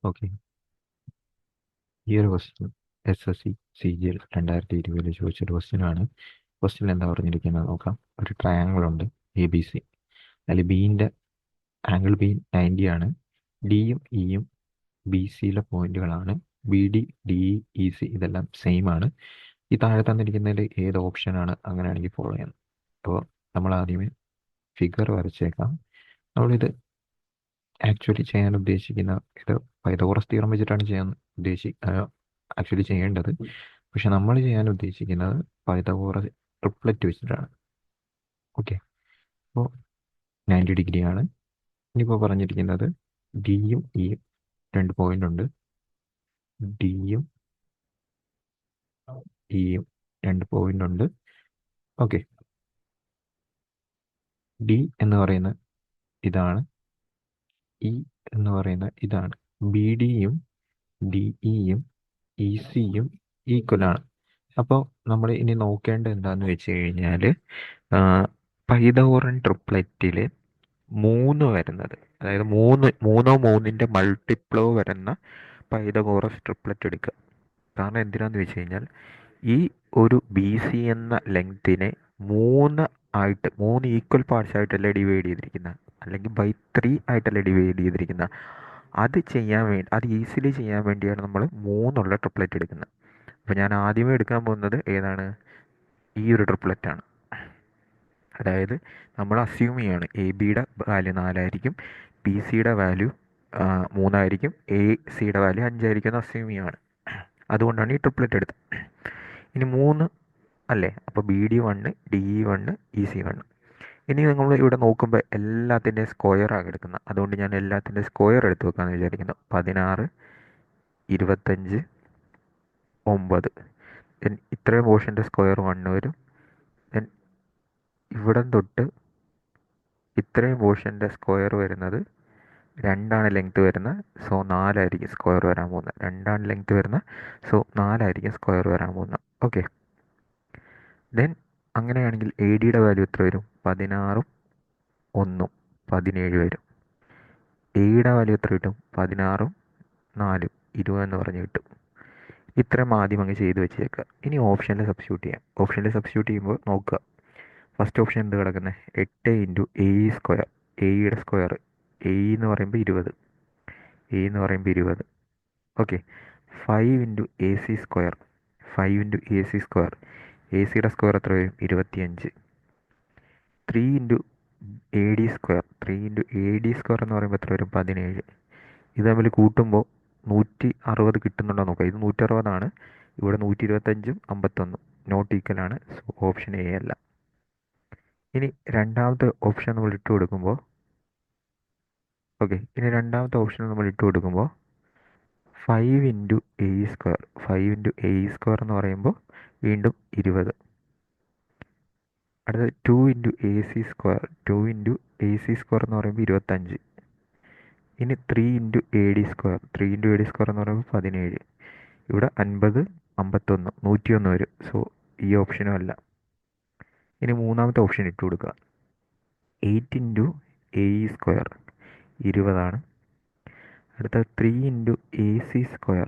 Okay, ഈ ഒരു question SSC CGL 2020 ചോദിച്ചൊരു ക്വസ്റ്റ്യനാണ്. ക്വസ്റ്റ്യൻ എന്താ പറഞ്ഞിരിക്കുന്നത് നോക്കാം. ഒരു ട്രയാങ്കിൾ ഉണ്ട് ABC. അതിൽ ബീൻ്റെ ആംഗിൾ ബി 90 ആണ്. ഡിയും ഇയും BCയിലെ പോയിന്റുകളാണ്. BD DE EC ഇതെല്ലാം സെയിം ആണ്. ഈ താഴെ തന്നിരിക്കുന്നതിൽ ഏത് ഓപ്ഷനാണ് അങ്ങനെയാണെങ്കിൽ ഫോളോ ചെയ്യുന്നത്? അപ്പോൾ നമ്മൾ ആദ്യമേ ഫിഗർ വരച്ചേക്കാം. നമ്മളിത് ആക്ച്വലി ചെയ്യാൻ ഉദ്ദേശിക്കുന്ന ഇത് പൈതഗോറസ് തിയറം വെച്ചിട്ടാണ് ചെയ്യാൻ ആക്ച്വലി ചെയ്യേണ്ടത്. പക്ഷെ നമ്മൾ ചെയ്യാൻ ഉദ്ദേശിക്കുന്നത് പൈതഗോറസ് ട്രിപ്ലറ്റ് വെച്ചിട്ടാണ്. ഓക്കെ, അപ്പോൾ 90 ഡിഗ്രിയാണ്. ഇനിയിപ്പോൾ പറഞ്ഞിരിക്കുന്നത് ഡിയും ഇയും രണ്ട് പോയിന്റ് ഉണ്ട്. ഡിയും ഇയും രണ്ട് പോയിന്റ് ഉണ്ട്. ഓക്കെ, ഡി എന്ന് പറയുന്ന ഇതാണ്, ഇ എന്ന് പറയുന്ന ഇതാണ്. BDയും DEയും ECയും ഈക്വലാണ്. അപ്പോൾ നമ്മൾ ഇനി നോക്കേണ്ടത് എന്താണെന്ന് വെച്ച് കഴിഞ്ഞാൽ പൈതഗോറൻ ട്രിപ്ലറ്റിൽ 3 വരുന്നത്, അതായത് മൂന്നോ മൂന്നിൻ്റെ മൾട്ടിപ്ലോ വരുന്ന പൈതഗോറസ് ട്രിപ്ലറ്റ് എടുക്കുക. കാരണം എന്തിനാന്ന് വെച്ച് കഴിഞ്ഞാൽ ഈ ഒരു BC എന്ന ലെങ്തിനെ 3 ഈക്വൽ പാർട്സ് ആയിട്ടല്ലേ ഡിവൈഡ് ചെയ്തിരിക്കുന്നത്, അല്ലെങ്കിൽ ബൈ 3 ആയിട്ടല്ലേ ഡിവൈഡ് ചെയ്തിരിക്കുന്നത്. അത് ഈസിലി ചെയ്യാൻ വേണ്ടിയാണ് നമ്മൾ 3 ട്രിപ്ലറ്റ് എടുക്കുന്നത്. അപ്പോൾ ഞാൻ ആദ്യമേ എടുക്കാൻ പോകുന്നത് ഏതാണ്? ഈ ഒരു ട്രിപ്ലറ്റാണ്. അതായത് നമ്മൾ അസ്യൂം ചെയ്യാണ് ABയുടെ വാല്യൂ 4 ആയിരിക്കും, BCയുടെ വാല്യൂ 3 ആയിരിക്കും, ACയുടെ വാല്യൂ 5 ആയിരിക്കും എന്ന് അസ്യൂം ചെയ്യാണ്. അതുകൊണ്ടാണ് ഈ ട്രിപ്ലറ്റ് എടുത്തത്. ഇനി 3 അല്ലേ, അപ്പോൾ BD1 DE1 EC1. ഇനി നമ്മൾ ഇവിടെ നോക്കുമ്പോൾ എല്ലാത്തിൻ്റെയും സ്ക്വയറാണ് എടുക്കുന്നത്. അതുകൊണ്ട് ഞാൻ എല്ലാത്തിൻ്റെ സ്ക്വയർ എടുത്ത് വെക്കാമെന്ന് വിചാരിക്കുന്നു. 16, 25, 9. ദെൻ ഇത്രയും പോർഷൻ്റെ സ്ക്വയർ 1 വരും. ദെൻ ഇവിടം തൊട്ട് ഇത്രയും പോർഷൻ്റെ സ്ക്വയർ വരുന്നത് 2 ലെങ്ത് വരുന്നത്. സോ 4 ആയിരിക്കും സ്ക്വയർ വരാൻ പോകുന്നത്. 2 ലെങ്ത് വരുന്നത്, സോ 4 ആയിരിക്കും സ്ക്വയർ വരാൻ പോകുന്നത്. ഓക്കെ, ദെൻ അങ്ങനെയാണെങ്കിൽ ADയുടെ വാല്യൂ എത്ര വരും? 16ഉം 1ഉം 17 വരും. AEയുടെ വാല്യൂ എത്ര കിട്ടും? 16ഉം 4ഉം 20 എന്ന് പറഞ്ഞ് കിട്ടും. ഇത്രയും ആദ്യം അങ്ങ് ചെയ്ത് വെച്ചേക്കുക. ഇനി ഓപ്ഷനിൽ സബ്സ്റ്റിറ്റ്യൂട്ട് ചെയ്യാം. ഓപ്ഷനിൽ സബ്സ്റ്റിറ്റ്യൂട്ട് ചെയ്യുമ്പോൾ നോക്കുക, ഫസ്റ്റ് ഓപ്ഷൻ എന്ത് കിടക്കുന്നത്? 8 ഇൻറ്റു AE സ്ക്വയർ. AEയുടെ സ്ക്വയർ, AE എന്ന് പറയുമ്പോൾ 20, AE എന്ന് പറയുമ്പോൾ 20. Okay, 5 into AC square. 5 into AC square. ACയുടെ സ്ക്വയർ എത്ര വരും? 25. 3 into AD square. 3 into AD square എന്ന് പറയുമ്പോൾ എത്ര വരും? 17. ഇത് തമ്മിൽ കൂട്ടുമ്പോൾ 160 കിട്ടുന്നുണ്ടോ നോക്കുക. ഇത് 160ആണ്, ഇവിടെ 125ഉം 51 നോട്ട് ഈക്വലാണ്. സോ ഓപ്ഷൻ A അല്ല. ഇനി രണ്ടാമത്തെ ഓപ്ഷൻ നമ്മൾ ഇട്ട് കൊടുക്കുമ്പോൾ ഇനി രണ്ടാമത്തെ ഓപ്ഷൻ നമ്മൾ ഇട്ട് കൊടുക്കുമ്പോൾ 5 into AE square. 5 into AE square എന്ന് പറയുമ്പോൾ വീണ്ടും 20. അടുത്തത് 2 into AC square. 2 into AC square എന്ന് പറയുമ്പോൾ 25. ഇനി 3 into AD square. 3 into AD square എന്ന് പറയുമ്പോൾ 17. ഇവിടെ 50, 51, 101 വരും. സോ ഈ ഓപ്ഷനും അല്ല. ഇനി മൂന്നാമത്തെ ഓപ്ഷൻ ഇട്ട് കൊടുക്കുക. 8 ഇൻറ്റു AE സ്ക്വയർ 20ആണ്. അടുത്ത 3 into AC square.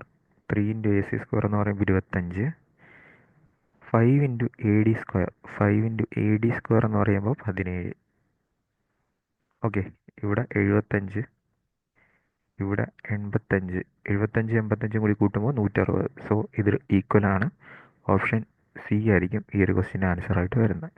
3 into AC square എന്ന് പറയുമ്പോൾ 25. 5 into AD square. 5 into AD square എന്ന് പറയുമ്പോൾ 17. ഓക്കെ, ഇവിടെ 75, ഇവിടെ 85. 75 85 കൂടി കൂട്ടുമ്പോൾ 160. സോ ഇത് ഈക്വലാണ്. ഓപ്ഷൻ C ആയിരിക്കും ഈ ഒരു ക്വസ്റ്റ്യൻ്റെ ആൻസർ ആയിട്ട് വരുന്നത്.